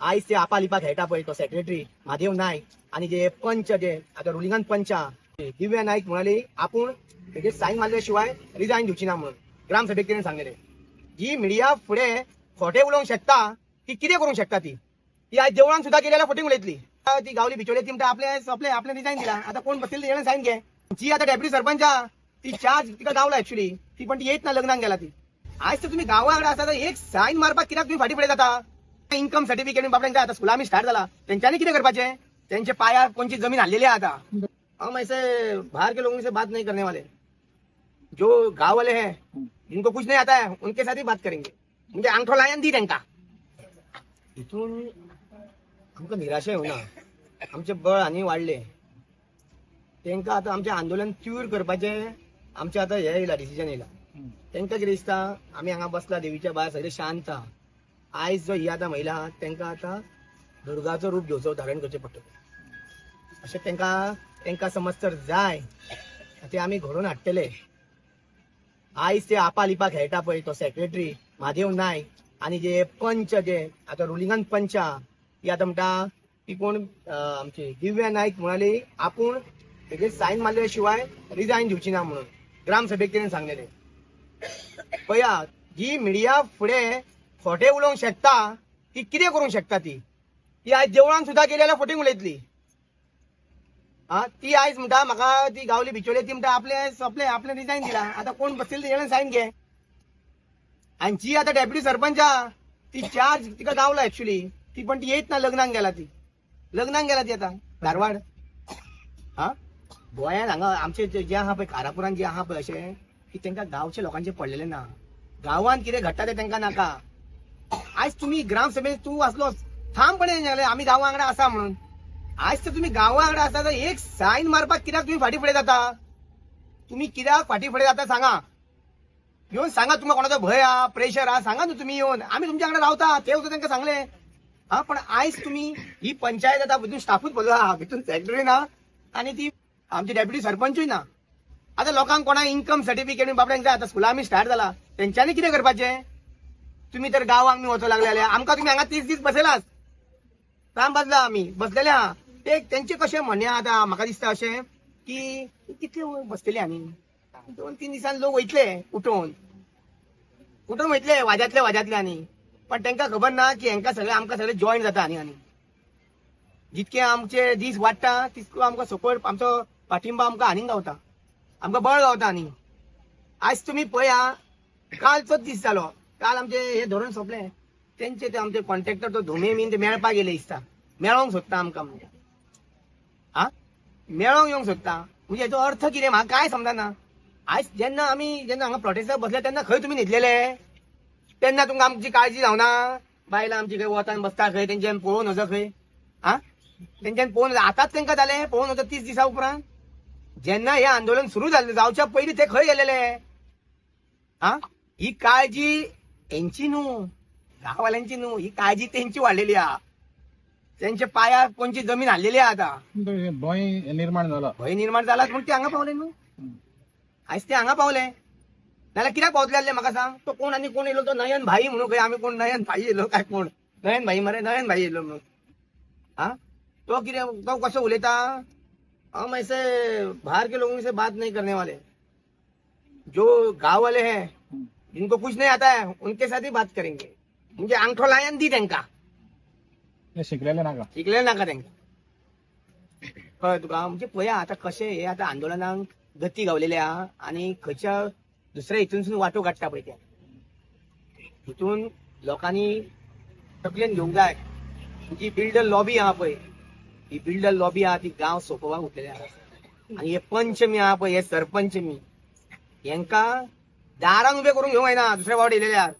आयज ते आपालिपा खेळटा पळय तो सेक्रेटरी महादेव नायक आणि जे पंच जे आता रुलिंगान पंचा दिव्या नाईक म्हणाले आपण तेजे साईन मारल्याशिवाय रिजाईन दिवची ना म्हणून ग्रामसभेक सांगलेले. जी मिडिया फुडे खोटे उलोवंक शकता ती कितें करूंक शकता ती आज देवळान सुद्धा गेल्याला फोटींग उलयतली. ती गावली बिचोले ती आपले रिजाईन दिला. आता कोण बसतील तेणे साईन घे. जी आता डेप्युटी सरपंच ती चार्ज तिका गावला ऍक्च्युली ती पण ती येत ना लग्नाक गेला ती. आज तर तुम्ही गावाकडे असता तर एक साईन मारपाक कित्याक तुम्ही फाटी फुडें जाता. इन्कम सर्टिफिकेट बाबड्यांच्या आता स्कुला आम्ही स्टार्ट झाला त्यांच्यानी किती करपाचे. त्यांचे पाया कोणची जमीन हल्लेली आहे आता. हम ऐसे बाहर के लोगों से बात नहीं करने वाले. जो गांव वाले हैं जिनको कुछ नहीं आता है उनके साथ ही बात करेंगे. म्हणजे अंगठो लायन दी त्यांना इथून आमकां निराशा येऊ ना. आमचे बळ आनी वाडले. त्यांना आता आमचे आंदोलन तीव्र करपाचे आमचे आता हे येयला डिसिजन येयला. त्यांना कितें दिसता आमी हांगा बसला देवीच्या भायर सगळे शांत आहा. आयज जो ही आता महिला आहा त्यांना आता दुर्गाचो रूप घेवचो धारण करचें पडटलें अशें त्यांना समज तर जाय ते आमी घडोवन हाडटले. आयज ते आपालिपा खेळटा पळय तो सेक्रेटरी महादेव नायक आणि जे पंच जे आता रुलिंगान पंचा ती आता म्हणटा ती कोण आमची दिव्या नाईक म्हणाली आपण तेजे साईन मारल्याशिवाय रिजाईन दिवची ना म्हणून ग्रामसभेक सांगलेले. पळया जी मिडिया फुडे खोटे उलोवंक शकता ती कितें करूंक शकता ती आज देवळान सुद्धा गेल्याला फोटींग उलयतली. ती आयज म्हणटा म्हाका ती गावली बिचोले ती म्हणटा आपले रिजाईन दिला. आता कोण बसतील तेणे साईन घे. आणि जी आता डेप्युटी सरपंच ती चार्ज तिका गावला ऍक्च्युली ती पण ती येत ना लग्नाक गेला ती आता धारवाड. गोंयांत हांगा आमचे जे आहा पळय खारापुरान जे आहा पळय अशें की तांकां गांवच्या लोकांचे पडलेले ना. गांवांत कितें घडटा ते तांकां नाका. आज तुम्ही ग्रामसभेत तू असलो ठामपणे आम्ही गांवा वांगडा आसा म्हणून. आज तर तुम्ही गांवा वांगडा आसा तर एक साईन मारपाक कित्याक तुम्ही फाटी फुडें जाता. तुम्ही कित्याक फाटी फुडें जाता सांगा. येऊन सांगा तुम्हाला कोणाचो भय हा प्रेशर हा सांगा न्हू तुम्ही येऊन. आम्ही तुमच्याकडे रावता ते होतं त्यांना सांगले. पण आयज तुम्ही ही पंचायत आता भितून स्टाफूच बोलला हा भितून सेक्रेटरी ना आणि ती आमची डेप्युटी सरपंचूय ना. आता लोकांक कोणा इन्कम सर्टिफिकेट बाबड्यांच्या आता स्कुला आम्ही स्टार्ट झाला त्यांच्यानी कितें करपाचे. तुम्ही तर गावांक मी वचो लागले आमकां तुम्ही हांगा 30 दीस बसयलात. काम बसला आम्ही बसलेले आहा ते त्यांचे कशें म्हणणे आता म्हाका दिसता अशें की कितले बसतले आनी 2-3 दिसान लोक वयतले उठून वयतले वाज्यातले आनी. पण तांकां खबर ना की हांकां सगळे आमकां सगळे जॉईन जाता आनी जितके आमचे दीस वाडटा तितको आमकां सपोर्ट आमचो पाठिंबा आमकां आनीक गावता आमकां बळ गावता आनी. आज तुम्ही पळया कालचोच दीस जालो. काल आमचे हे धोरण सोंपले त्यांचे ते आमचे कॉन्ट्रॅक्टर तो धोमे बीन ते मेळपाक गेले दिसता. मेळोंक सोदता आमकां म्हणजे मेळोंक येवंक सोदता म्हणजे हेचो अर्थ कितें म्हाका काय समजना. आज जेन्ना हांगा प्रोटेस्टाक बसले तेन्ना खंय तुम्ही न्हिदलेले. तेन्ना तुमकां आमची काळजी जावना. बायलां आमची खंय वतान बसता खंय तेंच्यान पळोवन वचो खंय तेंच्यान पळोवन आतांच तांकां जालें पळोवन वचो 30 दिसा उपरांत. जेन्ना हे आंदोलन सुरू जाल्लें जावच्या पयलीं ते खंय गेलेले. ही काळजी यांची न्हू गांववाल्यांची न्हू ही काळजी त्यांची वाडलेली आहा. त्यांच्या पायार कोणची जमीन हल्लेली आहा. आता भय निर्माण झाला म्हणून ते हांगा पावले न्हू. आज ते हांगा पावले नाल्यार कित्याक पावतले आसले म्हाका सांग. तो कोण आनी कोण येयलो तो नयन भाई म्हणून खंय आमी कोण नयन भाई येयलो काय कोण नयन भाई मरे नयन भाई येयलो म्हणून. तो कितें तो कसो उलयता. हम ऐसे बाहर के लोगों से बात नहीं करने वाले. जो गांव वाले हैं जिनको कुछ नहीं आता है उनके साथ ही बात करेंगे. म्हणजे अंगठो लायन दी त्यांना शिकलेले नाका त्यांना. कळ्ळें तुका. म्हणजे पळया आता कशें हे आता आंदोलनाक गती गावलेली आहा आणि खंयच्या दुसऱ्या हितून वाटो काडटा पळय त्या हितून लोकांनी तकलेन घेवंक जाय. जी बिल्डर लॉबी आहा पळय ही बिल्डर लॉबी आहा ती गांव सोंपोवपाक उठलेली आहा. आणि हे पंचमी आहा पळय हे सरपंचमी हेंका दारान उबे करून घेवंक जायना दुसऱ्या वावड येयलेले आहात.